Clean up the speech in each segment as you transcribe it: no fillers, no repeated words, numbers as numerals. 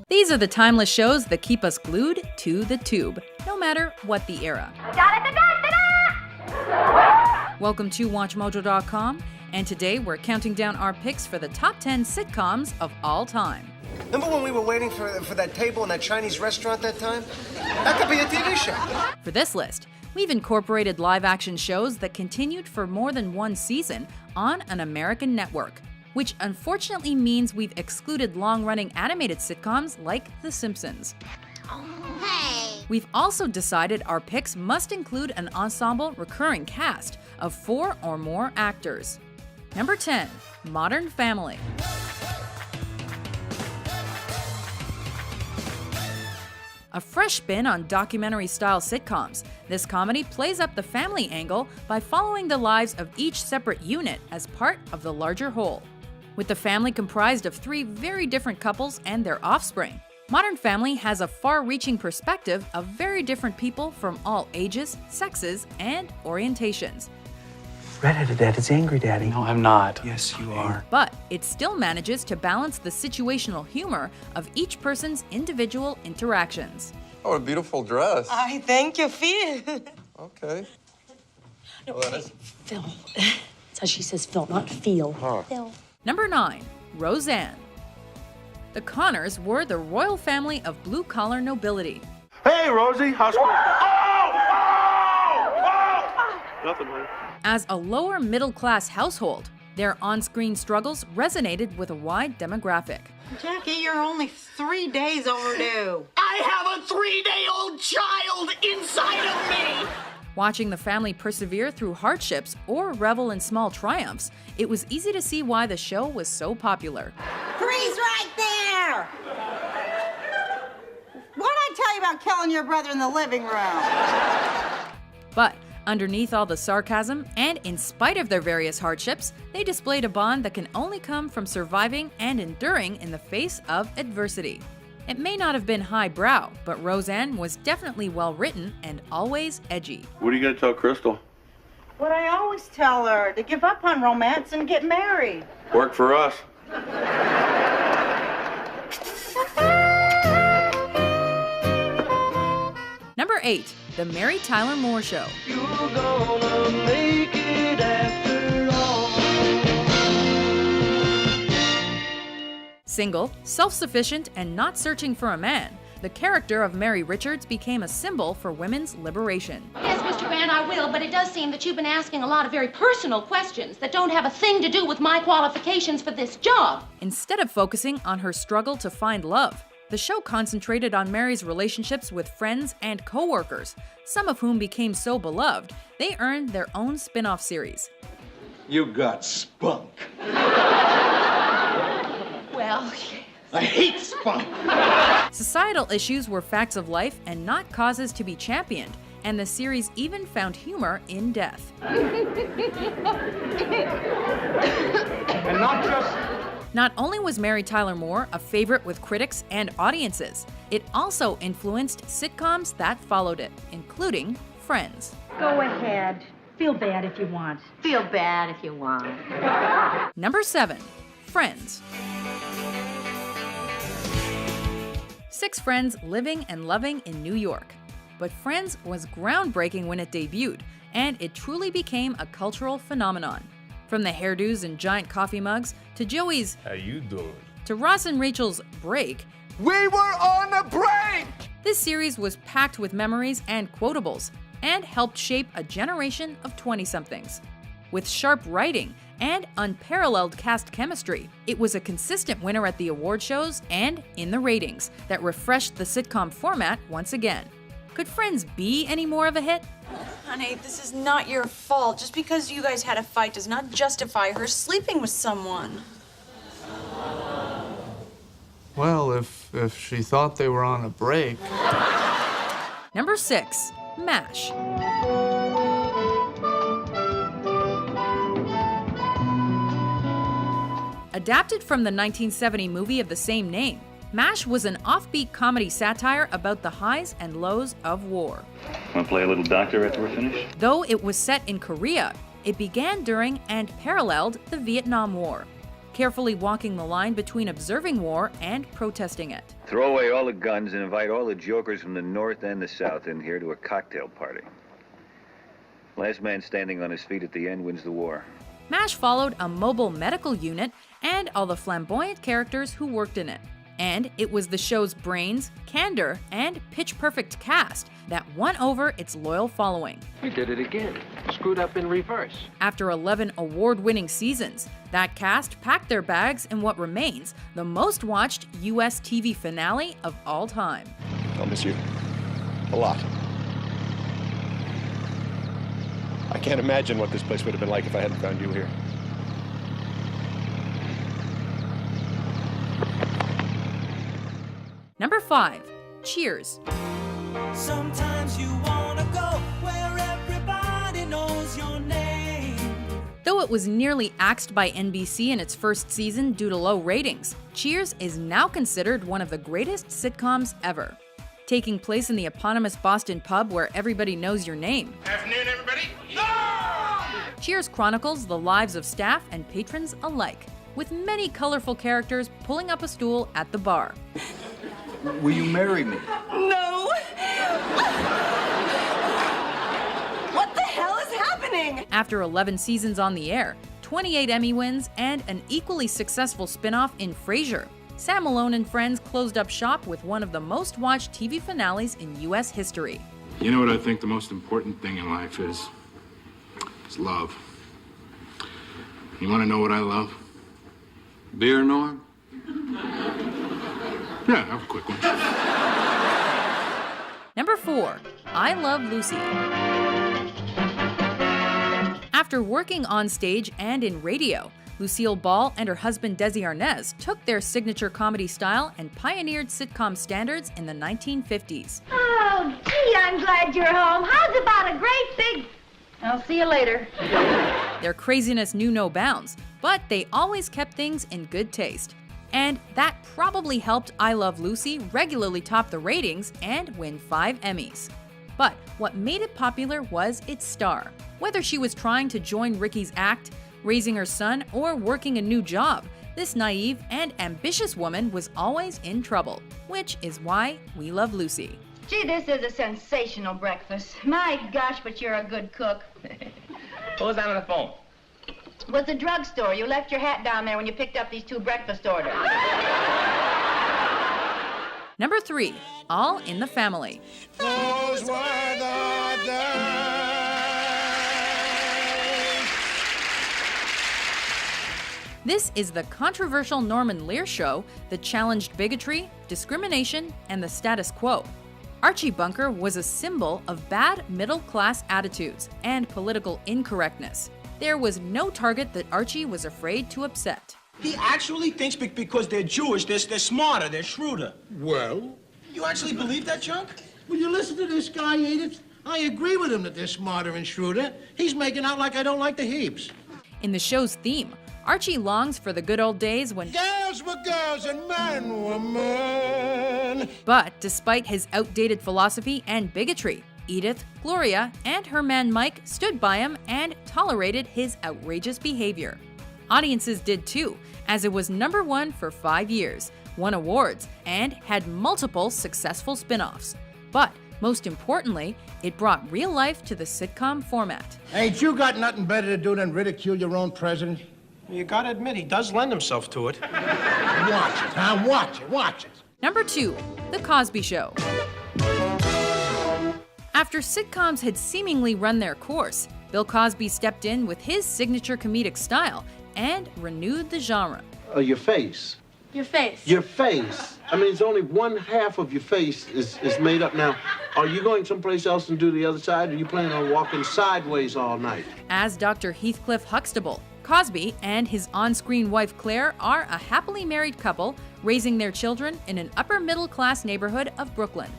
These are the timeless shows that keep us glued to the tube, no matter what the era. Welcome to WatchMojo.com, and today we're counting down our picks for the top 10 sitcoms of all time. Remember when we were waiting for that table in that Chinese restaurant that time? That could be a TV show. For this list, we've incorporated live-action shows that continued for more than one season on an American network, which unfortunately means we've excluded long-running animated sitcoms like The Simpsons. Hey! We've also decided our picks must include an ensemble recurring cast of 4 or more actors. Number 10, Modern Family. A fresh spin on documentary-style sitcoms, this comedy plays up the family angle by following the lives of each separate unit as part of the larger whole. With the family comprised of 3 very different couples and their offspring, Modern Family has a far-reaching perspective of very different people from all ages, sexes, and orientations. Redheaded Dad is angry, Daddy. No, I'm not. Yes, you are. But it still manages to balance the situational humor of each person's individual interactions. Oh, a beautiful dress. I thank you, Phil. Okay. No, Well, wait, Phil. That's how she says Phil, not feel. Huh. Phil. Number 9, Roseanne. The Connors were the royal family of blue-collar nobility. Hey, Rosie, how's it going? Oh! Nothing, man. As a lower middle-class household, their on-screen struggles resonated with a wide demographic. Jackie, you're only 3 days overdue. I have a 3-day-old child inside of me! Watching the family persevere through hardships or revel in small triumphs, it was easy to see why the show was so popular. Freeze right there! What'd I tell you about killing your brother in the living room? But underneath all the sarcasm, and in spite of their various hardships, they displayed a bond that can only come from surviving and enduring in the face of adversity. It may not have been highbrow, but Roseanne was definitely well-written and always edgy. What are you going to tell Crystal? What I always tell her, to give up on romance and get married. Work for us. Number 8, The Mary Tyler Moore Show. You're gonna make it after all. Single, self-sufficient, and not searching for a man, the character of Mary Richards became a symbol for women's liberation. Yes, Mr. Grant, I will, but it does seem that you've been asking a lot of very personal questions that don't have a thing to do with my qualifications for this job. Instead of focusing on her struggle to find love, the show concentrated on Mary's relationships with friends and co-workers, some of whom became so beloved, they earned their own spin-off series. You got spunk. Well, I hate spunk. Societal issues were facts of life and not causes to be championed, and the series even found humor in death. And not just... Not only was Mary Tyler Moore a favorite with critics and audiences, it also influenced sitcoms that followed it, including Friends. Go ahead. Feel bad if you want. Feel bad if you want. Number 7, Friends. 6 friends living and loving in New York. But Friends was groundbreaking when it debuted, and it truly became a cultural phenomenon. From the hairdos and giant coffee mugs, to Joey's "How you doing?" to Ross and Rachel's break, We were on a break! this series was packed with memories and quotables, and helped shape a generation of 20-somethings. With sharp writing and unparalleled cast chemistry, it was a consistent winner at the award shows and in the ratings that refreshed the sitcom format once again. Could Friends be any more of a hit? Honey, this is not your fault. Just because you guys had a fight does not justify her sleeping with someone. Well, if she thought they were on a break. Number 6, MASH. Adapted from the 1970 movie of the same name, MASH was an offbeat comedy satire about the highs and lows of war. Want to play a little doctor after we're finished? Though it was set in Korea, it began during and paralleled the Vietnam War, carefully walking the line between observing war and protesting it. Throw away all the guns and invite all the jokers from the North and the South in here to a cocktail party. Last man standing on his feet at the end wins the war. MASH followed a mobile medical unit and all the flamboyant characters who worked in it. And it was the show's brains, candor, and pitch-perfect cast that won over its loyal following. We did it again. Screwed up in reverse. After 11 award-winning seasons, that cast packed their bags in what remains the most-watched U.S. TV finale of all time. I'll miss you. A lot. I can't imagine what this place would have been like if I hadn't found you here. Number 5. Cheers. Sometimes you wanna go where everybody knows your name. Though it was nearly axed by NBC in its first season due to low ratings, Cheers is now considered one of the greatest sitcoms ever. Taking place in the eponymous Boston pub where everybody knows your name. Afternoon, everybody. Cheers chronicles the lives of staff and patrons alike, with many colorful characters pulling up a stool at the bar. Will you marry me? No! What the hell is happening? After 11 seasons on the air, 28 Emmy wins, and an equally successful spin-off in Frasier, Sam Malone and Friends closed up shop with one of the most-watched TV finales in U.S. history. You know what I think the most important thing in life is? It's love. You want to know what I love? Beer, Norm? Yeah, have a quick one. Number 4. I Love Lucy. After working on stage and in radio, Lucille Ball and her husband Desi Arnaz took their signature comedy style and pioneered sitcom standards in the 1950s. Oh, gee, I'm glad you're home. How's about a great big... I'll see you later. Their craziness knew no bounds, but they always kept things in good taste. And that probably helped I Love Lucy regularly top the ratings and win 5 Emmys. But what made it popular was its star. Whether she was trying to join Ricky's act, raising her son, or working a new job, this naive and ambitious woman was always in trouble, which is why we love Lucy. Gee, this is a sensational breakfast. My gosh, but you're a good cook. Who's on the phone? Was the drugstore. You left your hat down there when you picked up these 2 breakfast orders. Number 3. All in the Family. Those were the days. This is the controversial Norman Lear show that challenged bigotry, discrimination, and the status quo. Archie Bunker was a symbol of bad middle-class attitudes and political incorrectness. There was no target that Archie was afraid to upset. He actually thinks because they're Jewish, they're smarter, they're shrewder. Well? You actually believe that junk? Will you listen to this guy, Edith? I agree with him that they're smarter and shrewder. He's making out like I don't like the heaps. In the show's theme, Archie longs for the good old days when girls were girls and men were men. But despite his outdated philosophy and bigotry, Edith, Gloria, and her man Mike stood by him and tolerated his outrageous behavior. Audiences did too, as it was number 1 for 5 years, won awards, and had multiple successful spin-offs. But most importantly, it brought real life to the sitcom format. Ain't you got nothing better to do than ridicule your own president? You gotta admit, he does lend himself to it. Watch it, huh? Watch it, watch it. Number 2, The Cosby Show. After sitcoms had seemingly run their course, Bill Cosby stepped in with his signature comedic style and renewed the genre. Your face. Your face. Your face. I mean, it's only one half of your face is made up. Now, are you going someplace else and do the other side, or are you planning on walking sideways all night? As Dr. Heathcliff Huxtable, Cosby and his on-screen wife Claire are a happily married couple raising their children in an upper-middle-class neighborhood of Brooklyn.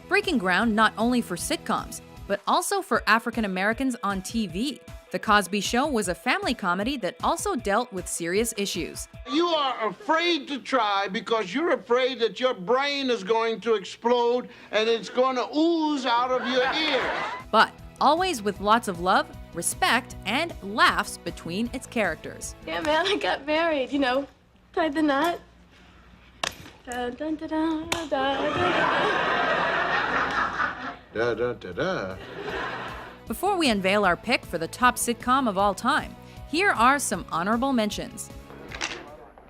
Breaking ground not only for sitcoms, but also for African Americans on TV. The Cosby Show was a family comedy that also dealt with serious issues. You are afraid to try because you're afraid that your brain is going to explode and it's going to ooze out of your ear. But always with lots of love, respect, and laughs between its characters. Yeah, man, I got married, you know, tied the knot. Da, da, da, da, da, da, Da, da, da, da. Before we unveil our pick for the top sitcom of all time, here are some honorable mentions.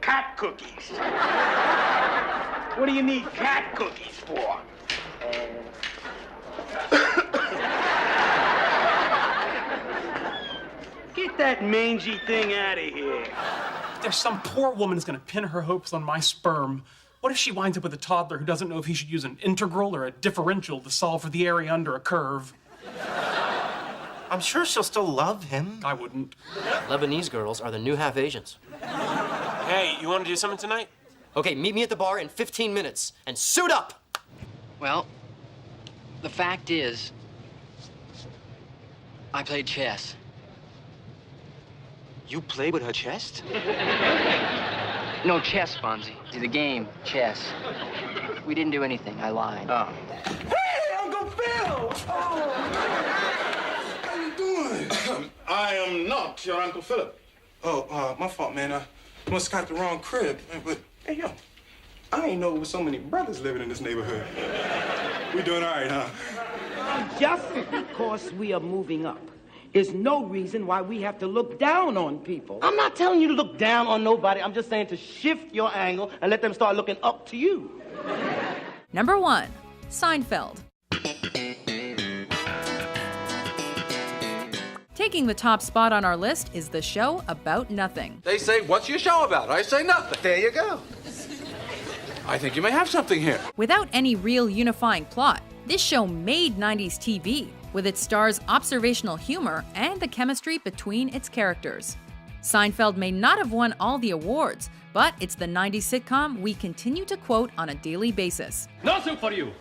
Cat cookies. What do you need cat cookies for? Get that mangy thing out of here. There's some poor woman who's gonna pin her hopes on my sperm. What if she winds up with a toddler who doesn't know if he should use an integral or a differential to solve for the area under a curve? I'm sure she'll still love him. I wouldn't. Lebanese girls are the new half Asians. Hey, you want to do something tonight? Okay, meet me at the bar in 15 minutes and suit up! Well, the fact is, I played chess. You played with her chest? No, chess, Fonzie. The game, chess. We didn't do anything. I lied. Oh. Hey, Uncle Phil! Oh. How you doing? I am not your Uncle Philip. Oh, my fault, man. I must have got the wrong crib. But, hey, yo, I ain't know there was so many brothers living in this neighborhood. We doing all right, huh? Just because we are moving up is no reason why we have to look down on people. I'm not telling you to look down on nobody. I'm just saying to shift your angle and let them start looking up to you. Number 1, Seinfeld. Taking the top spot on our list is the show about nothing. They say, what's your show about? I say nothing. There you go. I think you may have something here. Without any real unifying plot, this show made 90s TV with its stars' observational humor and the chemistry between its characters. Seinfeld may not have won all the awards, but it's the 90s sitcom we continue to quote on a daily basis. No soup for you.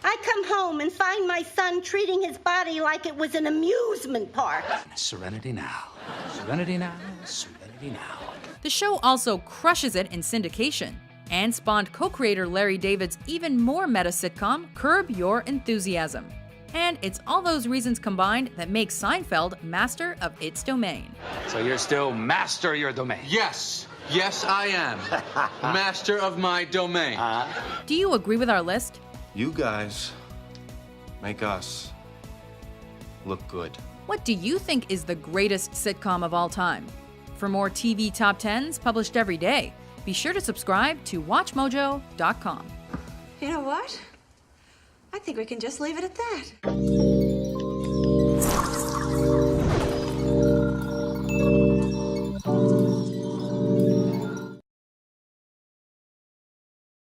I come home and find my son treating his body like it was an amusement park. Serenity now. Serenity now. Serenity now. The show also crushes it in syndication and spawned co-creator Larry David's even more meta sitcom, Curb Your Enthusiasm. And it's all those reasons combined that make Seinfeld master of its domain. So you're still master of your domain? Yes. Yes, I am. Master of my domain. Do you agree with our list? You guys make us look good. What do you think is the greatest sitcom of all time? For more TV Top 10s published every day, be sure to subscribe to WatchMojo.com. You know what? I think we can just leave it at that.